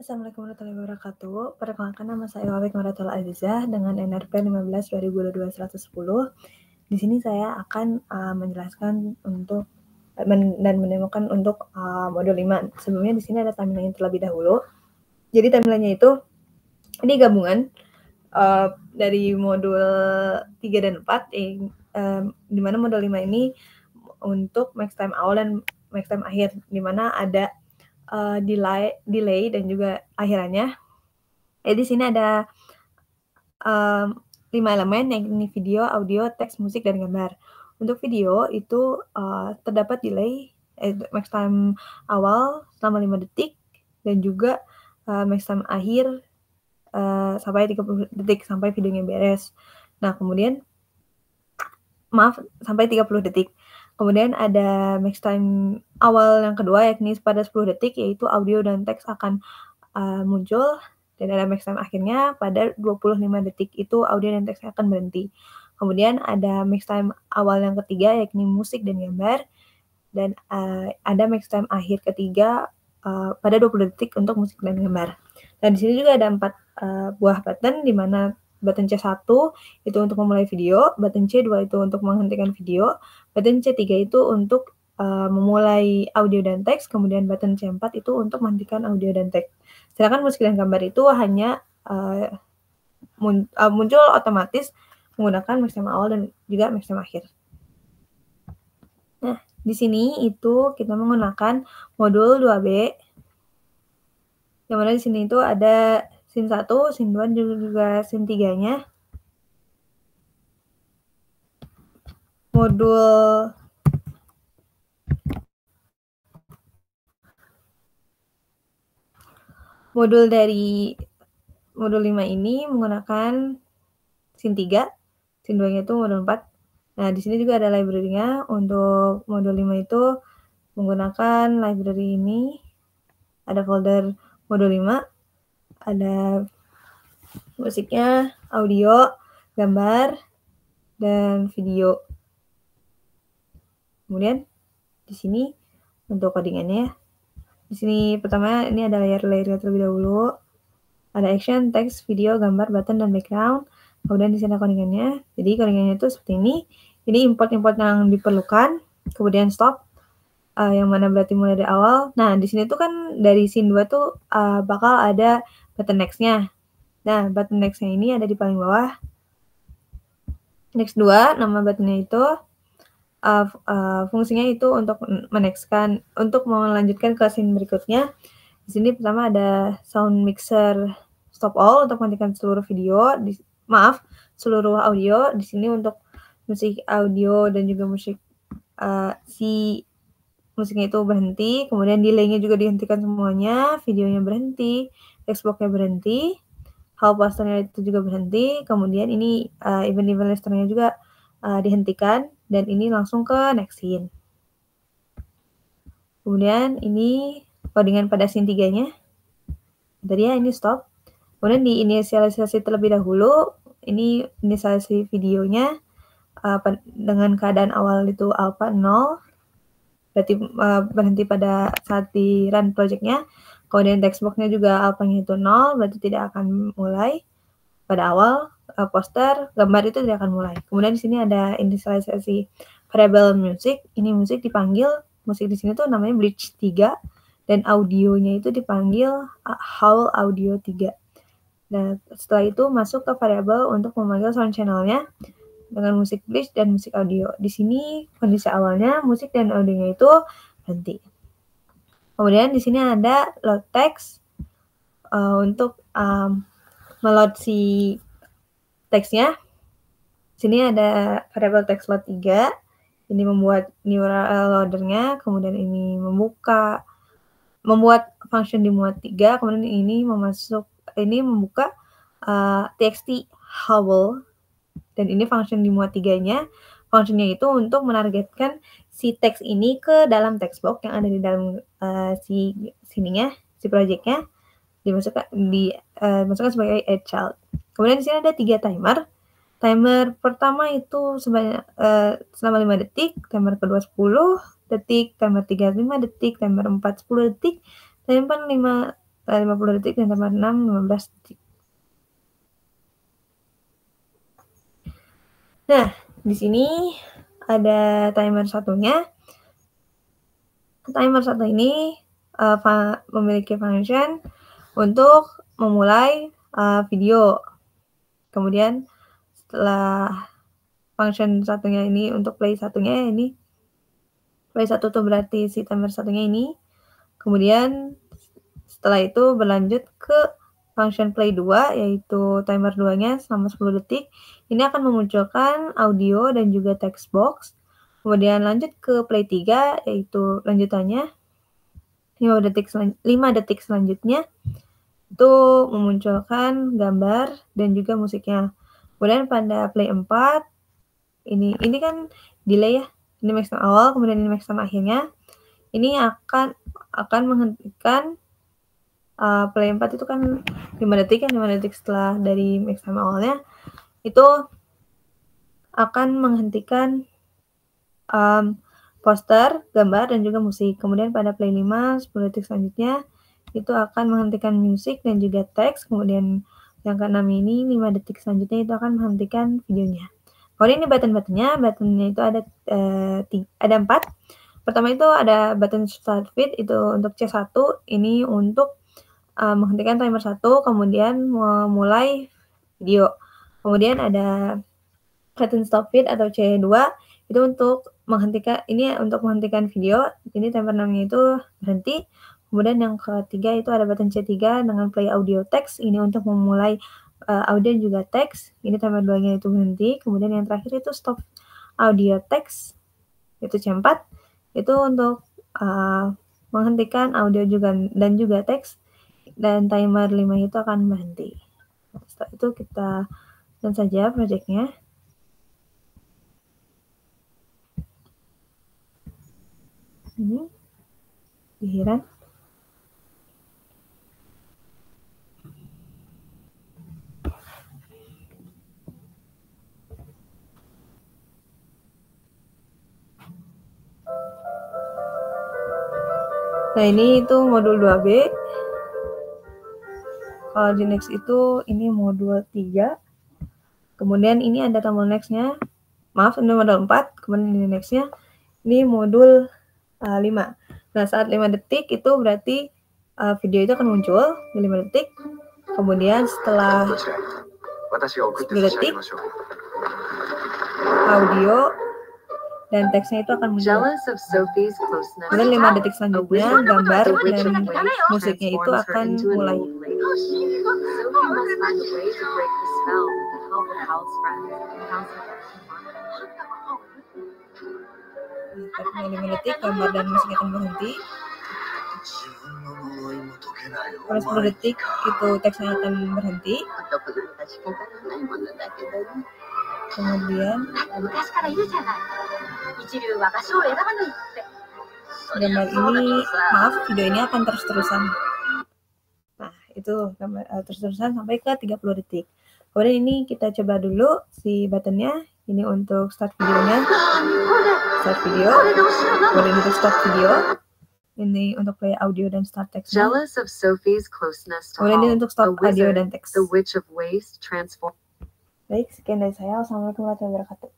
Assalamualaikum warahmatullahi wabarakatuh. Perkenalkan nama saya Wawik Maratul Azizah dengan NRP 15/2022-110. Di sini saya akan menjelaskan untuk dan menemukan untuk modul 5. Sebelumnya di sini ada timeline terlebih dahulu. Jadi timeline-nya itu ini gabungan dari modul 3 dan 4 di mana modul 5 ini untuk max time awal dan max time akhir, di mana ada delay dan juga akhirannya. Di sini ada 5 elemen, yakni video, audio, teks, musik, dan gambar. Untuk video itu terdapat delay max time awal selama 5 detik dan juga max time akhir sampai 30 detik sampai videonya beres. Nah, kemudian sampai 30 detik. Kemudian ada max time awal yang kedua yakni pada 10 detik, yaitu audio dan teks akan muncul, dan ada max time akhirnya pada 25 detik, itu audio dan teks akan berhenti. Kemudian ada max time awal yang ketiga yakni musik dan gambar, dan ada max time akhir ketiga pada 20 detik untuk musik dan gambar. Dan di sini juga ada 4 buah button, di mana button C1 itu untuk memulai video, button C2 itu untuk menghentikan video, button C3 itu untuk memulai audio dan teks, kemudian button C4 itu untuk menghentikan audio dan teks. Sedangkan musik dan gambar itu hanya muncul otomatis menggunakan max time awal dan juga max time akhir. Nah, di sini itu kita menggunakan modul 2B, yang mana di sini itu ada scene 1, scene 2, dan juga scene 3-nya. Modul dari modul 5 ini menggunakan scene 3, scene 2-nya itu modul 4. Nah, di sini juga ada library-nya. Untuk modul 5 itu menggunakan library ini. Ada folder modul 5, ada musiknya, audio, gambar, dan video. Kemudian di sini untuk codingannya, di sini pertama ini ada layer-layernya terlebih dahulu. Ada action, text, video, gambar, button, dan background. Kemudian di sini ada codingannya. Jadi codingannya itu seperti ini. Ini import-import yang diperlukan. Kemudian stop, yang mana berarti mulai dari awal. Nah, di sini tuh kan dari scene 2 tuh bakal ada button next-nya. Nah, button next-nya ini ada di paling bawah. Next 2, nama buttonnya itu fungsinya itu untuk untuk melanjutkan ke scene berikutnya. Di sini pertama ada sound mixer stop all untuk menghentikan seluruh seluruh audio. Di sini untuk musik audio dan juga musik musiknya itu berhenti, kemudian delay-nya juga dihentikan semuanya, videonya berhenti, text box-nya berhenti, hal posternya itu juga berhenti, kemudian ini event-event listener-nya juga dihentikan, dan ini langsung ke next scene. Kemudian ini codingan pada scene 3-nya. Tadi ya, ini stop. Kemudian diinisialisasi terlebih dahulu. Ini inisialisasi videonya dengan keadaan awal itu alpha 0. Berarti berhenti pada saat di run project-nya. Kemudian text box-nya juga alpha-nya itu 0, berarti tidak akan mulai pada awal. Poster, gambar itu tidak akan mulai. Kemudian di sini ada inisialisasi variable music. Ini musik dipanggil, musik di sini tuh namanya bridge 3, dan audionya itu dipanggil howl audio 3. Nah, setelah itu masuk ke variable untuk memanggil sound channel-nya dengan musik bridge dan musik audio. Di sini kondisi awalnya musik dan audionya itu berhenti. Kemudian di sini ada load text untuk meload si teksnya. Di sini ada variable text load 3. Ini membuat new URL loader-nya, kemudian ini membuat function dimuat 3, kemudian ini membuka txt howl, dan ini function dimuat 3-nya. Functionnya itu untuk menargetkan si teks ini ke dalam text box yang ada di dalam si project-nya, dimasukkan sebagai add child. Kemudian di sini ada 3 timer. Timer pertama itu selama 5 detik, timer kedua 10 detik, timer 3 5 detik, timer 4 10 detik, timer 5 50 detik dan timer 6 15 detik. Nah, di sini ada timer satunya. Timer satu ini memiliki function untuk memulai video. Kemudian setelah function satunya ini untuk play satunya ini, play satu tuh berarti si timer satunya ini. Kemudian setelah itu berlanjut ke function play 2, yaitu timer 2-nya selama 10 detik. Ini akan memunculkan audio dan juga text box. Kemudian lanjut ke play 3, yaitu lanjutannya 5 detik selanjutnya itu memunculkan gambar dan juga musiknya. Kemudian pada play 4, ini kan delay ya. Ini max time awal, kemudian ini max time akhirnya. Ini akan menghentikan play 4 itu kan 5 detik kan, 5 detik setelah dari max time awalnya itu akan menghentikan poster, gambar, dan juga musik. Kemudian pada play 5, 10 detik selanjutnya itu akan menghentikan musik dan juga teks. Kemudian yang ke-6 ini 5 detik selanjutnya itu akan menghentikan videonya. Kemudian ini buttonnya itu ada 4. Pertama itu ada button start feed, itu untuk C1, ini untuk menghentikan timer 1, kemudian memulai video. Kemudian ada button stop feed atau C2, itu untuk menghentikan video. Ini timer 6-nya itu berhenti. Kemudian yang ketiga itu ada button C3 dengan play audio text, ini untuk memulai audio dan juga teks. Ini timer 2-nya itu berhenti. Kemudian yang terakhir itu stop audio text, itu C4, itu untuk menghentikan audio dan juga teks, dan timer 5 itu akan berhenti. Setelah itu kita run saja projectnya. Ini dihiran. Nah, ini itu modul 2B. Kalau di next itu ini modul 3. Kemudian ini ada tombol next-nya. Maaf, ini modul 4. Kemudian ini next-nya. Ini modul 5. Nah, saat 5 detik itu berarti video itu akan muncul di 5 detik. Kemudian setelah 10 detik, audio dan teksnya itu akan muncul. Kemudian 5 detik selanjutnya, gambar dan musiknya itu akan mulai. Setelah 5 detik, gambar dan musiknya akan berhenti. Pada 10 detik, itu teksnya akan berhenti. Kemudian gambar ini, video ini akan terus-terusan. Nah, itu gambar terus-terusan sampai ke 30 detik. Kemudian ini kita coba dulu si buttonnya. Ini untuk start videonya. Start video. Kemudian untuk start video. Ini untuk play audio dan start text-nya. Kemudian ini untuk stop audio dan teks. Baik, sekian dari saya. Wassalamualaikum warahmatullahi wabarakatuh.